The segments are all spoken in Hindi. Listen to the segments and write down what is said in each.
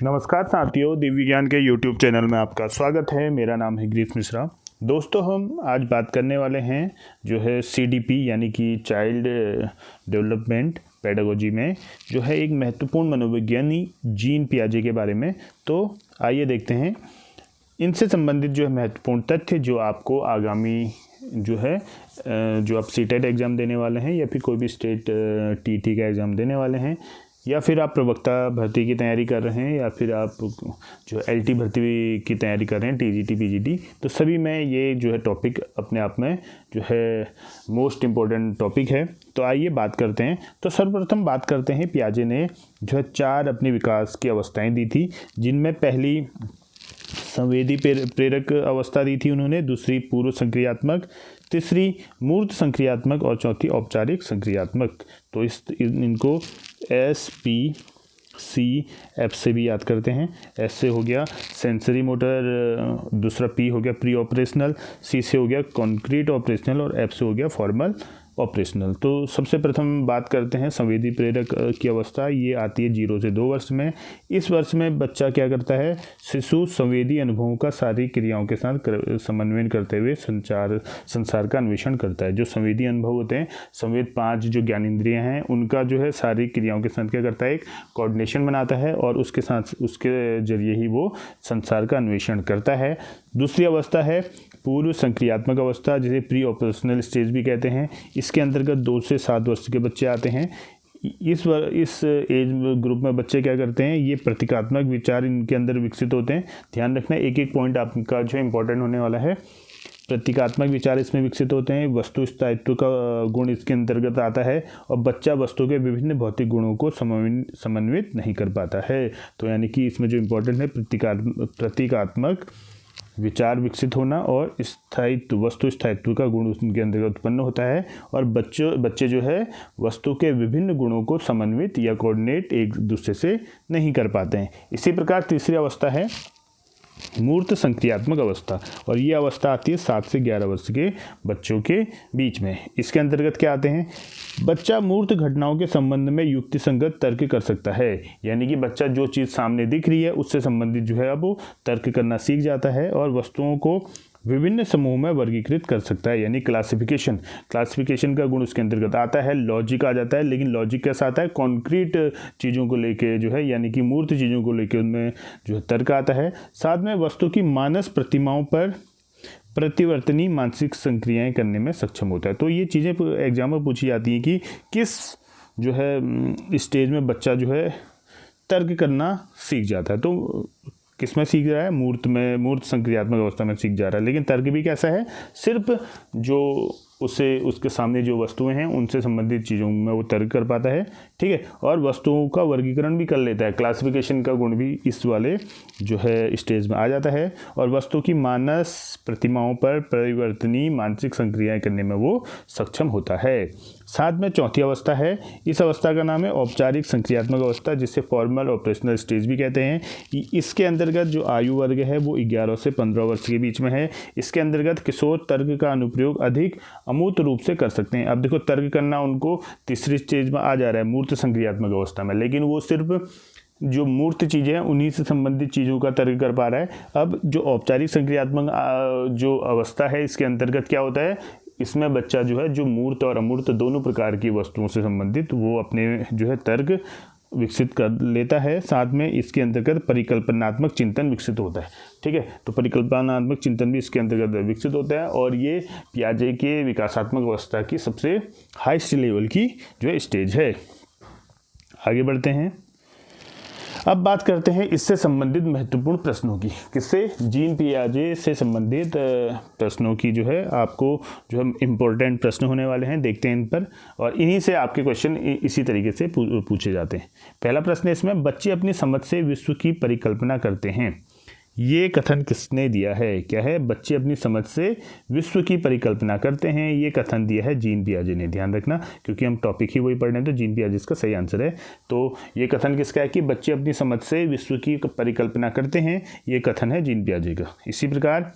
नमस्कार साथियों, दिव्य विज्ञान के YouTube चैनल में आपका स्वागत है। मेरा नाम है गिरीश मिश्रा। दोस्तों, हम आज बात करने वाले हैं जो है CDP यानी कि चाइल्ड डेवलपमेंट पेडागोजी में जो है एक महत्वपूर्ण मनोविज्ञानी जीन पियाजे के बारे में। तो आइए देखते हैं इनसे संबंधित जो है महत्वपूर्ण तथ्य जो आपको आगामी जो है जो आप सीटेट एग्ज़ाम देने वाले हैं या फिर कोई भी स्टेट TT का एग्ज़ाम देने वाले हैं या फिर आप प्रवक्ता भर्ती की तैयारी कर रहे हैं या फिर आप जो LT भर्ती की तैयारी कर रहे हैं TGT PGT, तो सभी में ये जो है टॉपिक अपने आप में जो है मोस्ट इम्पोर्टेंट टॉपिक है। तो आइए बात करते हैं। तो सर्वप्रथम बात करते हैं, पियाजे ने जो है 4 अपनी विकास की अवस्थाएं दी थी, जिनमें पहली संवेदी प्रेरक अवस्था दी थी उन्होंने, दूसरी पूर्व संक्रियात्मक, तीसरी मूर्त संक्रियात्मक और चौथी औपचारिक संक्रियात्मक। तो इनको SPCF से भी याद करते हैं। S से हो गया सेंसरी मोटर, दूसरा P हो गया प्री ऑपरेशनल, C से हो गया कॉन्क्रीट ऑपरेशनल और F से हो गया फॉर्मल ऑपरेशनल। तो सबसे प्रथम बात करते हैं संवेदी प्रेरक की अवस्था। ये आती है 0 से 2 वर्ष में। इस वर्ष में बच्चा क्या करता है, शिशु संवेदी अनुभवों का शारीरिक क्रियाओं के साथ समन्वय करते हुए संसार का अन्वेषण करता है। जो संवेदी अनुभव होते हैं, संवेद 5 जो ज्ञानेंद्रियां हैं, उनका जो है शारीरिक क्रियाओं के साथ क्या करता है, एक कोऑर्डिनेशन बनाता है और उसके साथ उसके जरिए ही वो संसार का अन्वेषण करता है। दूसरी अवस्था है पूर्व संक्रियात्मक अवस्था, जिसे प्री ऑपरेशनल स्टेज भी कहते हैं। इसके अंतर्गत 2 से 7 वर्ष के बच्चे आते हैं। इस एज ग्रुप में बच्चे क्या करते हैं, ये प्रतीकात्मक विचार इनके अंदर विकसित होते हैं। ध्यान रखना, एक एक पॉइंट आपका जो इंपॉर्टेंट होने वाला है। प्रतीकात्मक विचार इसमें विकसित होते हैं। वस्तु स्थायित्व का गुण इसके अंतर्गत आता है और बच्चा वस्तु के विभिन्न भौतिक गुणों को समन्वित नहीं कर पाता है। तो यानी कि इसमें जो इम्पोर्टेंट है, प्रतीकात्मक विचार विकसित होना और स्थायित्व, वस्तु स्थायित्व का गुण उनके अंदर उत्पन्न होता है और बच्चे जो है वस्तु के विभिन्न गुणों को समन्वित या कोऑर्डिनेट एक दूसरे से नहीं कर पाते हैं। इसी प्रकार तीसरी अवस्था है मूर्त संक्रियात्मक अवस्था, और ये अवस्था आती है 7 से 11 वर्ष के बच्चों के बीच में। इसके अंतर्गत क्या आते हैं, बच्चा मूर्त घटनाओं के संबंध में युक्तिसंगत तर्क कर सकता है। यानी कि बच्चा जो चीज़ सामने दिख रही है उससे संबंधित जो है अब वो तर्क करना सीख जाता है और वस्तुओं को विभिन्न समूह में वर्गीकृत कर सकता है, यानी क्लासिफिकेशन का गुण उसके अंतर्गत आता है। लॉजिक आ जाता है, लेकिन लॉजिक कैसा आता है, कॉन्क्रीट चीज़ों को लेके जो है, यानी कि मूर्त चीज़ों को लेके उनमें जो है तर्क आता है। साथ में वस्तु की मानस प्रतिमाओं पर प्रतिवर्तनी मानसिक संक्रियाएं करने में सक्षम होता है। तो ये चीज़ें एग्जाम में पूछी जाती हैं कि किस जो है स्टेज में बच्चा जो है तर्क करना सीख जाता है। तो किस में सीख रहा है, मूर्त संक्रियात्मक अवस्था में सीख जा रहा है। लेकिन तर्क भी कैसा है, सिर्फ जो उसके सामने जो वस्तुएं हैं उनसे संबंधित चीज़ों में वो तर्क कर पाता है, ठीक है, और वस्तुओं का वर्गीकरण भी कर लेता है। क्लासिफिकेशन का गुण भी इस वाले जो है स्टेज में आ जाता है और वस्तु की मानस प्रतिमाओं पर परिवर्तनीय मानसिक संक्रियाएं करने में वो सक्षम होता है। साथ में चौथी अवस्था है, इस अवस्था का नाम है औपचारिक संक्रियात्मक अवस्था, जिसे फॉर्मल ऑपरेशनल स्टेज भी कहते हैं। इसके अंतर्गत जो आयु वर्ग है वो 11 से 15 वर्ष के बीच में है। इसके अंतर्गत किशोर तर्क का अनुप्रयोग अधिक अमूर्त रूप से कर सकते हैं। अब देखो, तर्क करना उनको तीसरी स्टेज में आ जा रहा है मूर्त संक्रियात्मक अवस्था में, लेकिन वो सिर्फ जो मूर्त चीज़ें हैं उन्हीं से संबंधित चीज़ों का तर्क कर पा रहा है। अब जो औपचारिक संक्रियात्मक जो अवस्था है, इसके अंतर्गत क्या होता है, इसमें बच्चा जो है जो मूर्त और अमूर्त दोनों प्रकार की वस्तुओं से संबंधित वो अपने जो है तर्क विकसित कर लेता है। साथ में इसके अंतर्गत परिकल्पनात्मक चिंतन विकसित होता है, ठीक है। तो परिकल्पनात्मक चिंतन भी इसके अंतर्गत विकसित होता है और ये पियाजे के विकासात्मक अवस्था की सबसे हाईएस्ट लेवल की जो है स्टेज है। आगे बढ़ते हैं। अब बात करते हैं इससे संबंधित महत्वपूर्ण प्रश्नों की। किससे, जीन पियाजे से संबंधित प्रश्नों की जो है आपको जो है इम्पोर्टेंट प्रश्न होने वाले हैं, देखते हैं इन पर, और इन्हीं से आपके क्वेश्चन इसी तरीके से पूछे जाते हैं। पहला प्रश्न है इसमें, बच्चे अपनी समझ से विश्व की परिकल्पना करते हैं। ये कथन किसने दिया है, क्या है, बच्चे अपनी समझ से विश्व की परिकल्पना करते हैं। ये कथन दिया है जीन पियाजे ने। ध्यान रखना, क्योंकि हम टॉपिक ही वही पढ़ रहे हैं, तो जीन पियाजे इसका सही आंसर है। तो ये कथन किसका है कि बच्चे अपनी समझ से विश्व की परिकल्पना करते हैं, ये कथन है जीन पियाजे का। इसी प्रकार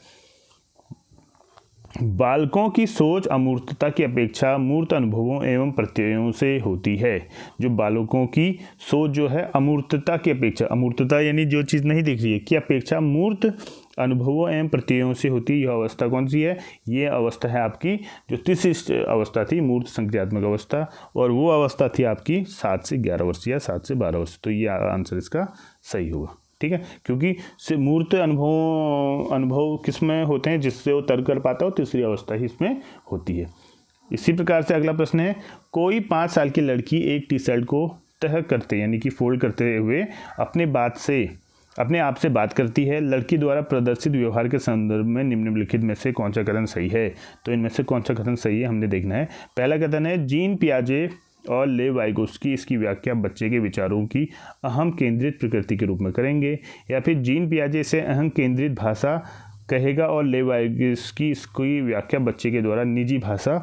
बालकों की सोच अमूर्तता की अपेक्षा मूर्त अनुभवों एवं प्रत्ययों से होती है। जो बालकों की सोच जो है अमूर्तता की अपेक्षा, अमूर्तता यानी जो चीज़ नहीं दिख रही है, की अपेक्षा मूर्त अनुभवों एवं प्रत्ययों से होती है। यह अवस्था कौन सी है? ये अवस्था है आपकी जो तीसरी अवस्था थी, मूर्त संक्रियात्मक अवस्था, और वो अवस्था थी आपकी 7 से 11 वर्ष या 7 से 12 वर्ष। तो ये आंसर इसका सही होगा। ठीक है, क्योंकि से मूर्त अनुभव किस में होते हैं? जिससे वो तर्क कर पाता है, और तीसरी अवस्था ही इसमें होती है। इसी प्रकार से अगला प्रश्न है, कोई 5 साल की लड़की एक टी शर्ट को तह करते यानी कि फोल्ड करते हुए अपने आप से बात करती है। लड़की द्वारा प्रदर्शित व्यवहार के संदर्भ में निम्नलिखित में से कौन सा कथन सही है? तो इनमें से कौन सा कथन सही है हमने देखना है। पहला कथन है, जीन पियाजे और ले वाइगोस्की इसकी व्याख्या बच्चे के विचारों की अहम केंद्रित प्रकृति के रूप में करेंगे। या फिर जीन पियाजे से अहम केंद्रित भाषा कहेगा और ले वाइगोस्की इसकी व्याख्या बच्चे के द्वारा निजी भाषा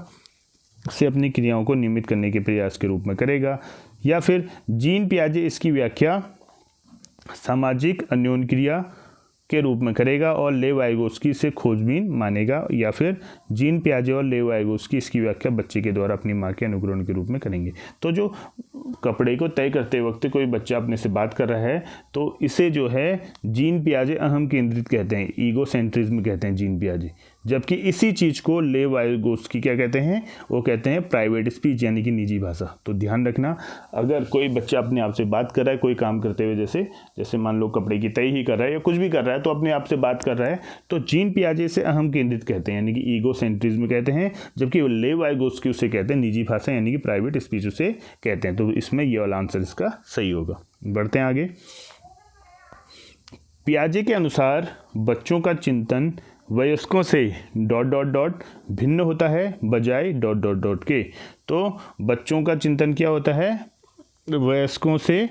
से अपनी क्रियाओं को नियमित करने के प्रयास के रूप में करेगा। या फिर जीन पियाजे इसकी व्याख्या सामाजिक अन्योन्य क्रिया के रूप में करेगा और ले वाइगोस्की से खोजबीन मानेगा। या फिर जीन पियाजे और ले वाइगोस्की इसकी व्याख्या बच्चे के द्वारा अपनी मां के अनुकरण के रूप में करेंगे। तो जो कपड़े को तय करते वक्त कोई बच्चा अपने से बात कर रहा है तो इसे जो है जीन पियाजे अहम केंद्रित कहते हैं, ईगोसेंट्रिज्म कहते हैं जीन पियाजे। जबकि इसी चीज़ को ले वाइगोस्की क्या कहते हैं? वो कहते हैं प्राइवेट स्पीच यानी कि निजी भाषा। तो ध्यान रखना, अगर कोई बच्चा अपने आप से बात कर रहा है कोई काम करते हुए, जैसे मान लो कपड़े की तय ही कर रहा है या कुछ भी कर रहा है, तो अपने आप से बात कर रहा है, तो जीन पियाजे से अहम केंद्रित कहते हैं यानी कि ईगोसेंट्रिज्म कहते हैं। जबकि ले वाइगोस्की उसे कहते हैं निजी भाषा यानी कि प्राइवेट स्पीच उसे कहते हैं। तो इसमें ये वाला आंसर इसका सही होगा। बढ़ते हैं आगे। पियाजे के अनुसार बच्चों का चिंतन वयस्कों से ... भिन्न होता है बजाय ... के। तो बच्चों का चिंतन क्या होता है? वयस्कों से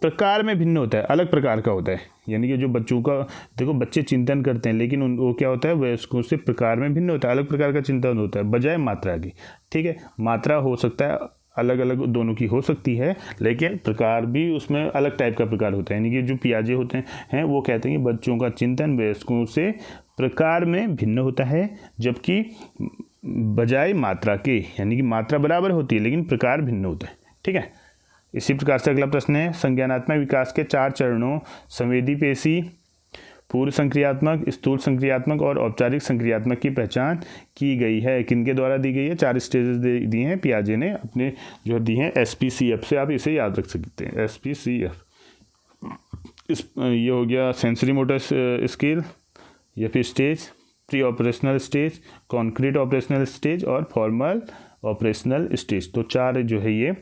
प्रकार में भिन्न होता है, अलग प्रकार का होता है। यानी कि जो बच्चों का, देखो बच्चे चिंतन करते हैं लेकिन वो क्या होता है? वयस्कों से प्रकार में भिन्न होता है, अलग प्रकार का चिंतन होता है बजाय मात्रा की। ठीक है, मात्रा हो सकता है अलग अलग दोनों की हो सकती है, लेकिन प्रकार भी उसमें अलग टाइप का प्रकार होता है। यानी कि जो पियाजे होते हैं वो कहते हैं कि बच्चों का चिंतन वयस्कों से प्रकार में भिन्न होता है, जबकि बजाय मात्रा के, यानी कि मात्रा बराबर होती है लेकिन प्रकार भिन्न होता है। ठीक है, इसी प्रकार से अगला प्रश्न है, संज्ञानात्मक विकास के 4 चरणों संवेदी पेशी, पूर्व संक्रियात्मक, स्थूल संक्रियात्मक और औपचारिक संक्रियात्मक की पहचान की गई है। किनके द्वारा दी गई है? 4 स्टेजेस दिए हैं पियाजे ने अपने जो दी हैं SPCF से, आप इसे याद रख सकते हैं SPCF। ये हो गया सेंसरी मोटर स्किल या फिर stage, pre operational stage, concrete operational stage और फॉर्मल ऑपरेशनल स्टेज। तो 4 जो है ये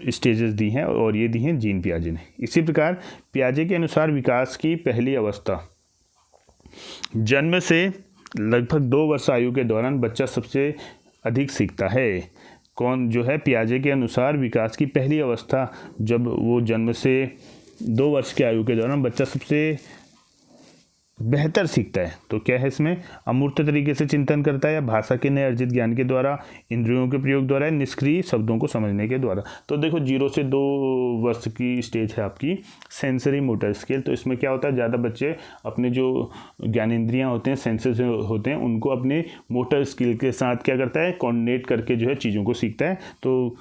स्टेजेस दी हैं और ये दी हैं जीन पियाजे ने। इसी प्रकार पियाजे के अनुसार विकास की पहली अवस्था जन्म से लगभग 2 वर्ष आयु के दौरान बच्चा सबसे अधिक सीखता है। कौन जो है? पियाजे के अनुसार विकास की पहली अवस्था जब वो जन्म से 2 वर्ष की आयु के दौरान बच्चा सबसे बेहतर सीखता है। तो क्या है इसमें? अमूर्त तरीके से चिंतन करता है या भाषा के नए अर्जित ज्ञान के द्वारा, इंद्रियों के प्रयोग द्वारा, निष्क्रिय शब्दों को समझने के द्वारा। तो देखो 0 से 2 वर्ष की स्टेज है आपकी सेंसरी मोटर स्केल। तो इसमें क्या होता है? ज़्यादा बच्चे अपने जो ज्ञानेंद्रियाँ होते हैं, सेंसेस होते हैं, उनको अपने मोटर स्किल के साथ क्या करता है? कोऑर्डिनेट करके जो है चीज़ों को सीखता है। तो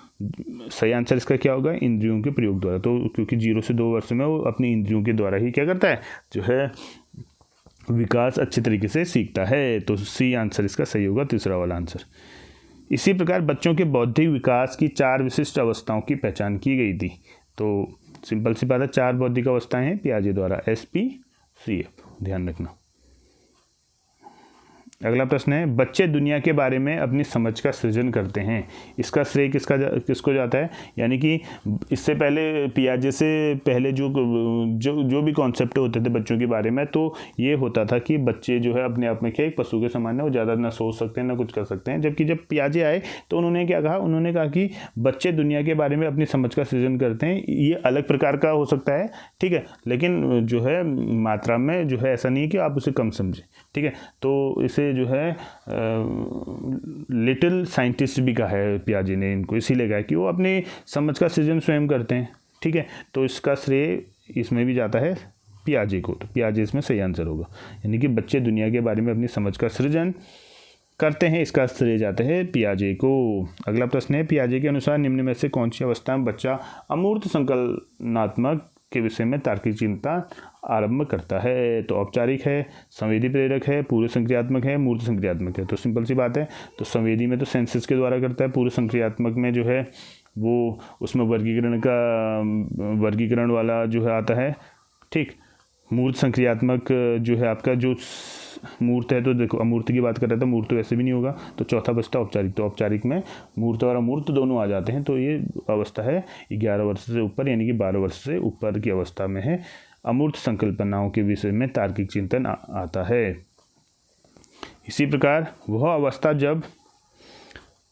सही आंसर इसका क्या होगा? इंद्रियों के प्रयोग द्वारा। तो क्योंकि 0 से 2 वर्ष में वो अपनी इंद्रियों के द्वारा ही क्या करता है? जो है विकास अच्छे तरीके से सीखता है। तो सी आंसर इसका सही होगा, तीसरा वाला आंसर। इसी प्रकार बच्चों के बौद्धिक विकास की 4 विशिष्ट अवस्थाओं की पहचान की गई थी। तो सिंपल सी बात है, 4 बौद्धिक अवस्थाएं हैं पियाजे द्वारा, SPCF, ध्यान रखना। अगला प्रश्न है, बच्चे दुनिया के बारे में अपनी समझ का सृजन करते हैं। इसका श्रेय किसको जाता है? यानी कि इससे पहले पियाजे से पहले जो भी कॉन्सेप्ट होते थे बच्चों के बारे में, तो ये होता था कि बच्चे जो है अपने आप में क्या एक पशु के समान है, वो ज़्यादा ना सोच सकते हैं ना कुछ कर सकते हैं। जबकि जब पियाजे आए तो उन्होंने क्या कहा? उन्होंने कहा कि बच्चे दुनिया के बारे में अपनी समझ का सृजन करते हैं। ये अलग प्रकार का हो सकता है, ठीक है, लेकिन जो है मात्रा में जो है ऐसा नहीं है कि आप उसे कम समझें। ठीक है, तो इसे जो है लिटिल साइंटिस्ट भी कहा है पियाजे ने इनको, इसीलिए कहा कि वो अपनी समझ का सृजन स्वयं करते हैं। ठीक है, तो इसका श्रेय इसमें भी जाता है पियाजे को। तो पियाजे इसमें सही आंसर होगा। यानी कि बच्चे दुनिया के बारे में अपनी समझ का सृजन करते हैं, इसका श्रेय जाता है पियाजे को। अगला प्रश्न है, पियाजे के अनुसार निम्न में से कौन सी अवस्था में बच्चा अमूर्त संकलनात्मक के विषय में तार्किक चिंता आरंभ करता है? तो औपचारिक है, संवेदी प्रेरक है, पूर्व संक्रियात्मक है, मूर्त संक्रियात्मक है। तो सिंपल सी बात है, तो संवेदी में तो सेंसेस के द्वारा करता है, पूर्व संक्रियात्मक में जो है वो उसमें वर्गीकरण वाला जो है आता है, ठीक। मूर्त संक्रियात्मक जो है आपका जो मूर्त है, तो देखो अमूर्त की बात कर रहे थे, मूर्त तो वैसे भी नहीं होगा, तो चौथा बचता औपचारिक। तो औपचारिक में मूर्त और अमूर्त दोनों आ जाते हैं। तो ये अवस्था है 11 वर्ष से ऊपर, यानी कि 12 वर्ष से ऊपर की अवस्था में है। अमूर्त संकल्पनाओं के विषय में तार्किक चिंतन आता है। इसी प्रकार वह अवस्था जब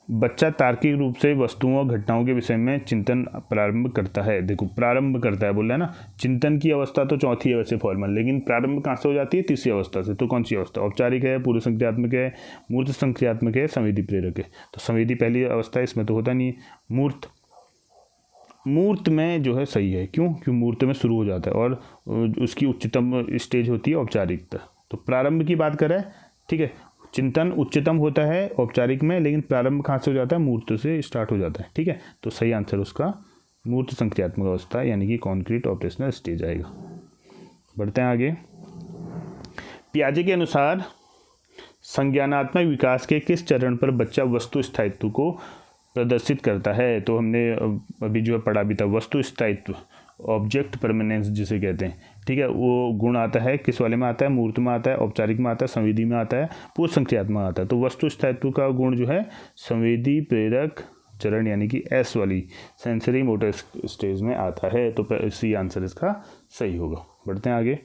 बच्चा तार्किक रूप से वस्तुओं और घटनाओं के विषय में चिंतन प्रारंभ करता है। देखो प्रारंभ करता है बोल रहा है ना, चिंतन की अवस्था तो चौथी है वैसे फॉर्मल, लेकिन प्रारंभ कहाँ से हो जाती है? तीसरी अवस्था से। तो कौन सी अवस्था? औपचारिक है, पूर्व संक्रियात्मक है, मूर्त संक्रियात्मक है, संवेदी प्रेरक है। तो संवेदी पहली अवस्था है, इसमें तो होता नहीं है। मूर्त में जो है सही है, क्यों मूर्त में शुरू हो जाता है और उसकी उच्चतम स्टेज होती है औपचारिकता। तो प्रारंभ की बात करें, ठीक है, चिंतन उच्चतम होता है औपचारिक में, लेकिन प्रारंभ कहाँ से हो जाता है? मूर्त से स्टार्ट हो जाता है, ठीक है। तो सही आंसर उसका मूर्त संक्रियात्मक अवस्था यानी कि कॉन्क्रीट ऑपरेशनल स्टेज आएगा। बढ़ते हैं आगे। पियाजे के अनुसार संज्ञानात्मक विकास के किस चरण पर बच्चा वस्तु स्थायित्व को प्रदर्शित करता है? तो हमने अभी जो है पढ़ा भी था, वस्तु स्थायित्व, ऑब्जेक्ट परमानेंस जिसे कहते हैं, ठीक है। वो गुण आता है किस वाले में आता है? मूर्त में आता है, औपचारिक में आता है, संवेदी में आता है, पूर्व संक्रियात्मक में आता है। तो वस्तु स्थायित्व का गुण जो है संवेदी प्रेरक चरण यानी कि एस वाली सेंसरी मोटर स्टेज में आता है। तो इसी आंसर इसका सही होगा। बढ़ते हैं आगे।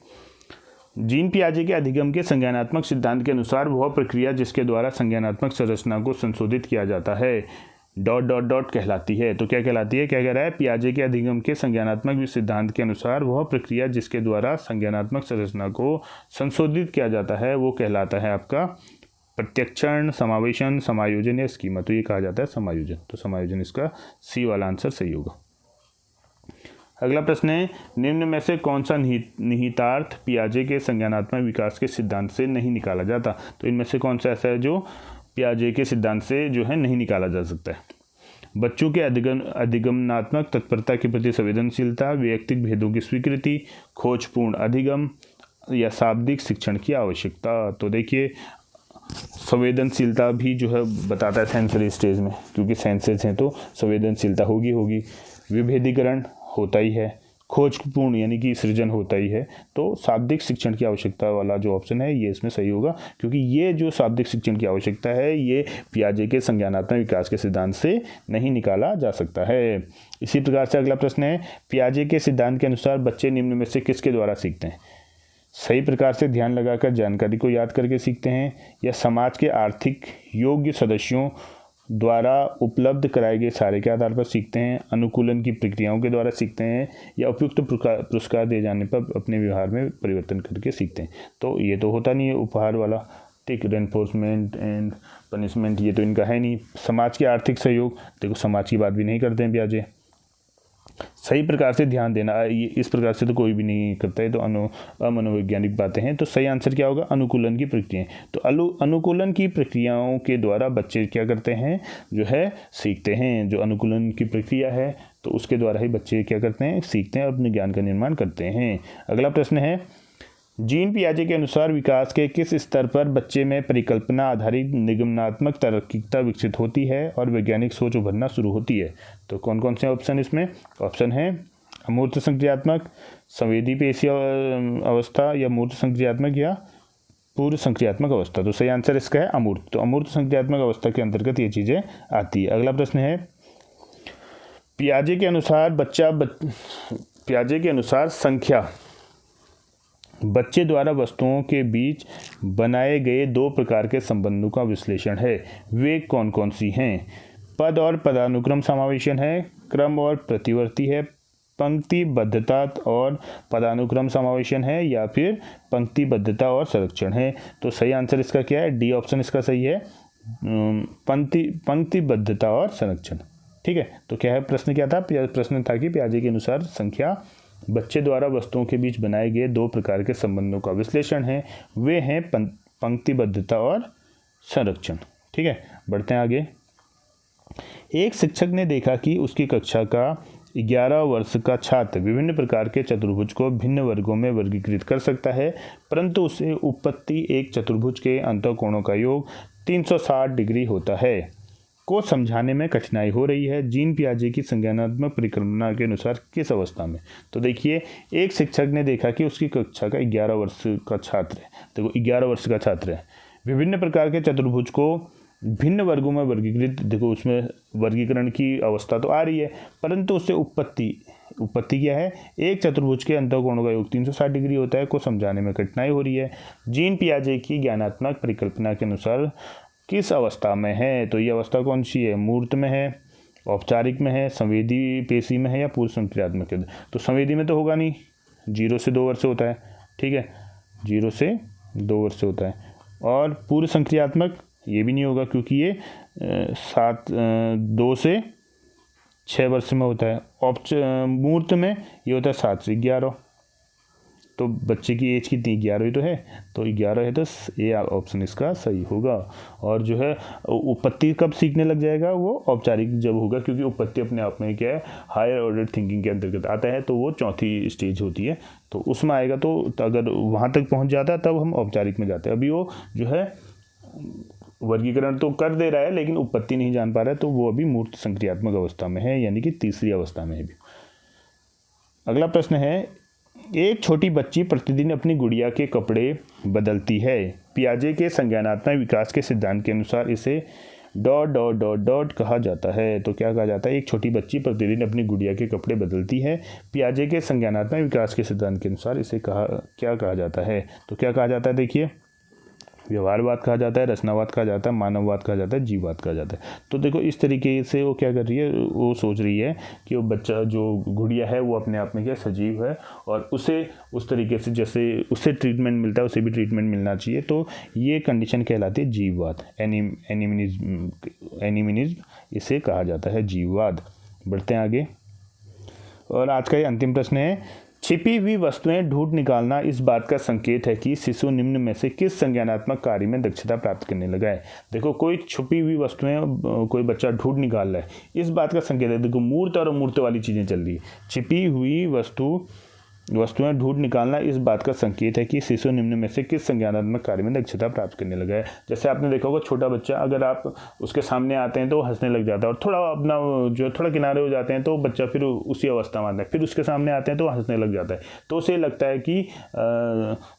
जीन पियाजे के अधिगम के संज्ञानात्मक सिद्धांत के अनुसार वह प्रक्रिया जिसके द्वारा संज्ञानात्मक संरचना को संशोधित किया जाता है कहलाती है। तो क्या कहलाती है? क्या कह रहा है? पियाजे के अधिगम के संज्ञानात्मक सिद्धांत के अनुसार वह प्रक्रिया जिसके द्वारा संज्ञानात्मक संरचना को संशोधित किया जाता है वो कहलाता है आपका प्रत्यक्षण, समावेशन, समायोजन या स्कीमा। तो ये कहा जाता है समायोजन। तो समायोजन इसका सी वाला आंसर सही होगा। अगला प्रश्न है, निम्न में से कौन सा निहितार्थ पियाजे के संज्ञानात्मक विकास के सिद्धांत से नहीं निकाला जाता? तो इनमें से कौन सा ऐसा है जो पियाजे के सिद्धांत से जो है नहीं निकाला जा सकता है? बच्चों के अधिगमनात्मक तत्परता के प्रति संवेदनशीलता, वैयक्तिक भेदों की स्वीकृति, खोजपूर्ण अधिगम या शाब्दिक शिक्षण की आवश्यकता। तो देखिए संवेदनशीलता भी जो है बताता है सेंसरी स्टेज में, क्योंकि सेंसेस हैं तो संवेदनशीलता होगी। विभेदीकरण होता ही है, खोजपूर्ण यानी कि सृजन होता ही है। तो शाब्दिक शिक्षण की आवश्यकता वाला जो ऑप्शन है ये इसमें सही होगा, क्योंकि ये जो शाब्दिक शिक्षण की आवश्यकता है ये पियाजे के संज्ञानात्मक विकास के सिद्धांत से नहीं निकाला जा सकता है। इसी प्रकार से अगला प्रश्न है, पियाजे के सिद्धांत के अनुसार बच्चे निम्न में से किसके द्वारा सीखते हैं? सही प्रकार से ध्यान लगाकर जानकारी को याद करके सीखते हैं, या समाज के आर्थिक योग्य सदस्यों द्वारा उपलब्ध कराए गए सारे के आधार पर सीखते हैं, अनुकूलन की प्रक्रियाओं के द्वारा सीखते हैं, या उपयुक्त पुरस्कार दिए जाने पर अपने व्यवहार में परिवर्तन करके सीखते हैं। तो ये तो होता नहीं है उपहार वाला, ठीक, रेनफोर्समेंट एंड पनिशमेंट, ये तो इनका है नहीं। समाज के आर्थिक सहयोग, देखो समाज की बात भी नहीं करते हैं पियाजे। सही प्रकार से ध्यान देना, ये इस प्रकार से तो कोई भी नहीं करता है, तो अमनोवैज्ञानिक बातें हैं। तो सही आंसर क्या होगा? अनुकूलन की प्रक्रियाएं। तो अनुकूलन की प्रक्रियाओं के द्वारा बच्चे क्या करते हैं? जो है सीखते हैं। जो अनुकूलन की प्रक्रिया है तो उसके द्वारा ही बच्चे क्या करते हैं? सीखते हैं और अपने ज्ञान का निर्माण करते हैं। अगला प्रश्न है, जीन पियाजे के अनुसार विकास के किस स्तर पर बच्चे में परिकल्पना आधारित निगमनात्मक तार्किकता विकसित होती है और वैज्ञानिक सोच उभरना शुरू होती है? तो कौन कौन से ऑप्शन इसमें? ऑप्शन है अमूर्त संक्रियात्मक, संवेदी पेशीय अवस्था, या मूर्त संक्रियात्मक, या पूर्व संक्रियात्मक अवस्था। तो सही आंसर इसका है अमूर्त। तो अमूर्त संक्रियात्मक अवस्था के अंतर्गत ये चीज़ें आती है। अगला प्रश्न है, पियाजे के अनुसार संख्या बच्चे द्वारा वस्तुओं के बीच बनाए गए दो प्रकार के संबंधों का विश्लेषण है। वे कौन कौन सी हैं? पद और पदानुक्रम समावेशन है, क्रम और प्रतिवर्ती है, पंक्तिबद्धता और पदानुक्रम समावेशन है, या फिर पंक्तिबद्धता और संरक्षण है। तो सही आंसर इसका क्या है? डी ऑप्शन इसका सही है, पंक्तिबद्धता और संरक्षण। ठीक है, तो क्या है प्रश्न? क्या था? प्रश्न था कि पियाजे के अनुसार संख्या बच्चे द्वारा वस्तुओं के बीच बनाए गए दो प्रकार के संबंधों का विश्लेषण है। वे हैं पंक्तिबद्धता और संरक्षण। ठीक है, बढ़ते हैं आगे। एक शिक्षक ने देखा कि उसकी कक्षा का 11 वर्ष का छात्र विभिन्न प्रकार के चतुर्भुज को भिन्न वर्गों में वर्गीकृत कर सकता है, परंतु उसे उपपत्ति एक चतुर्भुज के अंतःकोणों का योग 360 डिग्री होता है को समझाने में कठिनाई हो रही है। जीन पियाजे की संज्ञानात्मक परिकल्पना के अनुसार किस अवस्था में? तो देखिए, एक शिक्षक ने देखा कि उसकी कक्षा का 11 वर्ष का छात्र है, देखो 11 वर्ष का छात्र है, विभिन्न प्रकार के चतुर्भुज को भिन्न वर्गों में वर्गीकृत, देखो उसमें वर्गीकरण की अवस्था तो आ रही है, परंतु उससे उपपत्ति क्या है? एक चतुर्भुज के अंतःकोणों का योग 360 डिग्री होता है को समझाने में कठिनाई हो रही है। जीन पियाजे की ज्ञानात्मक परिकल्पना के अनुसार किस अवस्था में है? तो ये अवस्था कौन सी है? मूर्त में है, औपचारिक में है, संवेदी पेशी में है या पूर्व संक्रियात्मक है? तो संवेदी में तो होगा नहीं, 0 से 2 वर्ष होता है, ठीक है, 0 से 2 वर्ष होता है। और पूर्व संक्रियात्मक ये भी नहीं होगा क्योंकि ये 2 से 6 वर्ष में होता है। मूर्त में ये होता है 7 से 11। तो बच्चे की एज कितनी? 11 ही तो है, तो 11 है, तो ये ऑप्शन इसका सही होगा। और जो है उपपत्ति कब सीखने लग जाएगा? वो औपचारिक जब होगा, क्योंकि उपपत्ति अपने आप में क्या है, हायर ऑर्डर थिंकिंग के अंतर्गत आता है, तो वो चौथी स्टेज होती है, तो उसमें आएगा। तो अगर वहाँ तक पहुँच जाता है तब हम औपचारिक में जाते हैं। अभी वो जो है वर्गीकरण तो कर दे रहा है लेकिन उपपत्ति नहीं जान पा रहा है, तो वो अभी मूर्त संक्रियात्मक अवस्था में है, यानी कि तीसरी अवस्था में है भी। अगला प्रश्न है, एक छोटी बच्ची प्रतिदिन अपनी गुड़िया के कपड़े बदलती है। पियाजे के संज्ञानात्मक विकास के सिद्धांत के अनुसार इसे ... कहा जाता है। तो क्या कहा जाता है? एक छोटी बच्ची प्रतिदिन अपनी गुड़िया के कपड़े बदलती है। पियाजे के संज्ञानात्मक विकास के सिद्धांत के अनुसार इसे क्या कहा जाता है? तो क्या कहा जाता है? देखिए, व्यवहारवाद कहा जाता है, रचनावाद कहा जाता है, मानववाद कहा जाता है, जीववाद कहा जाता है। तो देखो इस तरीके से वो क्या कर रही है, वो सोच रही है कि वो बच्चा जो गुड़िया है वो अपने आप में क्या सजीव है, और उसे उस तरीके से जैसे उसे ट्रीटमेंट मिलता है उसे भी ट्रीटमेंट मिलना चाहिए। तो ये कंडीशन कहलाती है जीववाद, एनिमिनिज्म इसे कहा जाता है, जीववाद। बढ़ते हैं आगे। और आज का ये अंतिम प्रश्न है, छिपी हुई वस्तुएं ढूंढ निकालना इस बात का संकेत है कि शिशु निम्न में से किस संज्ञानात्मक कार्य में दक्षता प्राप्त करने लगा है? देखो, कोई छुपी हुई वस्तुएं कोई बच्चा ढूंढ निकाल रहा है, इस बात का संकेत है। देखो, मूर्त और अमूर्त वाली चीज़ें चल रही है। छिपी हुई वस्तुएं ढूंढ निकालना इस बात का संकेत है कि शिशु निम्न में से किस संज्ञानात्मक कार्य में दक्षता प्राप्त करने लगा है। जैसे आपने देखा होगा, छोटा बच्चा अगर आप उसके सामने आते हैं तो हंसने लग जाता है, और थोड़ा अपना जो थोड़ा किनारे हो जाते हैं तो बच्चा फिर उसी अवस्था में आता है, फिर उसके सामने आते हैं तो हंसने लग जाता है। तो उसे लगता है कि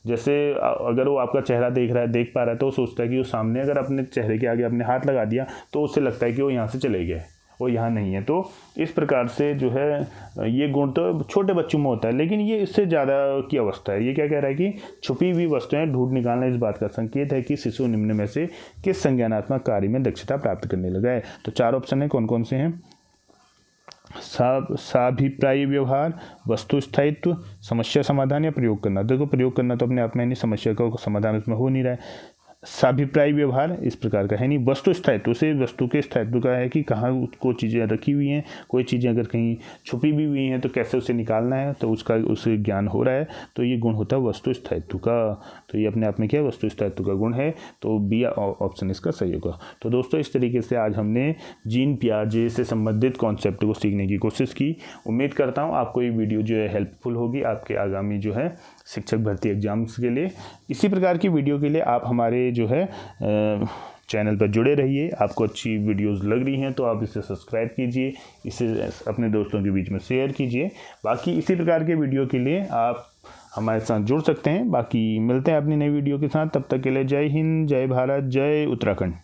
जैसे अगर वो आपका चेहरा देख पा रहा है तो सोचता है कि वो सामने अगर अपने चेहरे के आगे अपने हाथ लगा दिया तो उसे लगता है कि वो यहाँ से चले गए, वो यहाँ नहीं है। तो इस प्रकार से जो है ये गुण तो छोटे बच्चों में होता है, लेकिन ये इससे ज़्यादा की अवस्था है। ये क्या कह रहा है कि छुपी हुई वस्तुएं ढूंढ निकालना इस बात का संकेत है कि शिशु निम्न में से किस संज्ञानात्मक कार्य में दक्षता प्राप्त करने लगा है। तो 4 ऑप्शन है, कौन कौन से हैं? साभिप्रायी व्यवहार, वस्तु स्थायित्व, समस्या समाधान या प्रयोग करना। देखो, प्रयोग करना तो अपने आप में नहीं, समस्या का समाधान उसमें हो नहीं रहा है। साभिप्रायी व्यवहार इस प्रकार का है नहीं। वस्तु स्थायित्व से वस्तु के स्थायित्व का है कि कहाँ को चीज़ें रखी हुई हैं, कोई चीज़ें अगर कहीं छुपी भी हुई हैं तो कैसे उसे निकालना है, तो उसका उसे ज्ञान हो रहा है, तो ये गुण होता है वस्तु स्थायित्व का। तो ये अपने आप में क्या है? वस्तु स्थायित्व का गुण है, तो बी ऑप्शन इसका सही होगा। तो दोस्तों, इस तरीके से आज हमने जीन पियाजे से संबंधित कॉन्सेप्ट को सीखने की कोशिश की। उम्मीद करता हूँ आपको ये वीडियो जो है हेल्पफुल होगी आपके आगामी जो है शिक्षक भर्ती एग्जाम्स के लिए। इसी प्रकार की वीडियो के लिए आप हमारे जो है चैनल पर जुड़े रहिए। आपको अच्छी वीडियोस लग रही हैं तो आप इसे सब्सक्राइब कीजिए, इसे अपने दोस्तों के बीच में शेयर कीजिए। बाकी इसी प्रकार के वीडियो के लिए आप हमारे साथ जुड़ सकते हैं। बाकी मिलते हैं अपनी नई वीडियो के साथ, तब तक के लिए जय हिंद, जय भारत, जय उत्तराखंड।